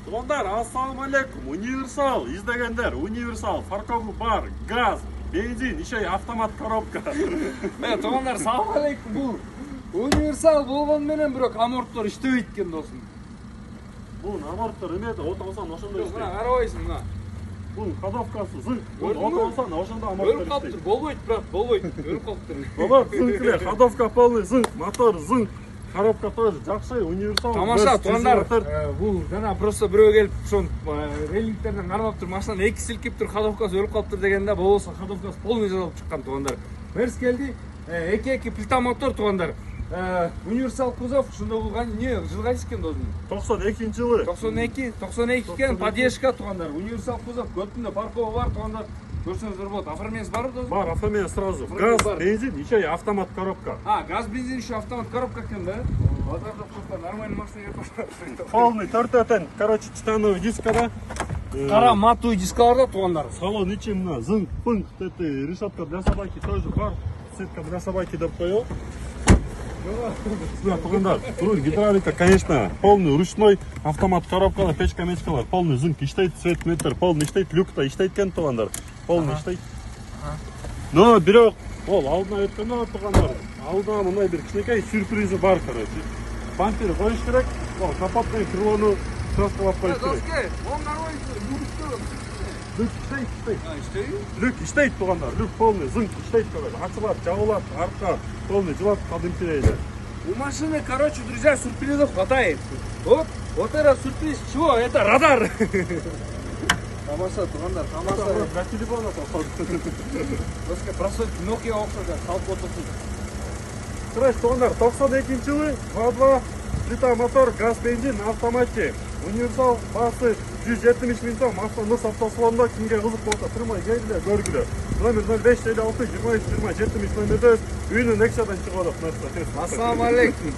Туугандар, ассаламу алейкум. Универсал издегендер. Универсал фаркогу бар, газ, бензин, ишей автомат коробка. Туугандар, салам алейкум. Бул универсал болгон менен бирок аморттор иштебейт экен досум. Бул аморттор эмеде отолсаң ошондой Мына иштейт. карабайсың мына. Бул ходовкасы зың. Бул отолсаң ошондо аморттор Өлүп калыптыр, болбойт, брат, болбойт. Өлүп калыптыр. Бaba зың, ходовка полный зың, мотор зың. Коробка тоже жакшы, универсал. Тамаша, туугандар, бул жана просто бирөө келип ошон рейлингтерден кармап туруп машинаны эки силкип туруп ходовкасы өлүп калыптыр дегенде, болбосо ходовкасы полный жазылып чыккан туугандар. Мерс келди, эки плита мотор туугандар. Универсал кузов, ошондо бул эмне жыл кайсы экен досум? 92-жылы. 92 экен, поддержка туугандар. Универсал кузов, көтүндө паркова бар туугандар. Көрсөңүздөр болот. Оформлениесі бар досум? Бар, оформление сразу. Газ, бензин, ещё и автомат коробка. Газ, бензин, еще автомат коробка экен да? Нормальный машина. Полный тортотен, короче, титановый дискада. Кара матовый дискалар да туугандар. Салон ичи мына зың, пынк, решетка для собаки тоже бар. Сетка для собаки деп коёбуз. Сюда, туугандар, гидравлика, конечно, полный ручной автомат коробкалар, печка-мечкалар, полный зың иштейт, цветметр полный иштейт, люкта иштейт экен туугандар. Полный иштейт. Но бирок ол алдына өткөндө туугандар, алдына мындай бир кичинекей сюрпризи бар, короче. Бампер коюш керек, ол капоттон крылону краскалап коюш керек. Люк иштейт. Люк иштейт туугандар, люк полный зың иштейт, короче. Ачылат, жабылат, арка полный жылат кадимкидей. У машины, короче, друзья, сюрпризов хватает. Вот это сюрприз. Чего? Это радар. Тамаша, туугандар, тамаша. Для телефона походу. Просто Nokia окшогон салып отурсун. Короче, туугандар, 92-жылы 2.2 плита мотор, газ, бензин, автоматчы. Универсал басы 170 000 сом, автонос автосалонда кимге кызык болсо турмай келгиле, көргүлө. Номер 05 56 23 20 70 номерде үйүнүн экшадан чыгып атат. Ассаламу алейкум.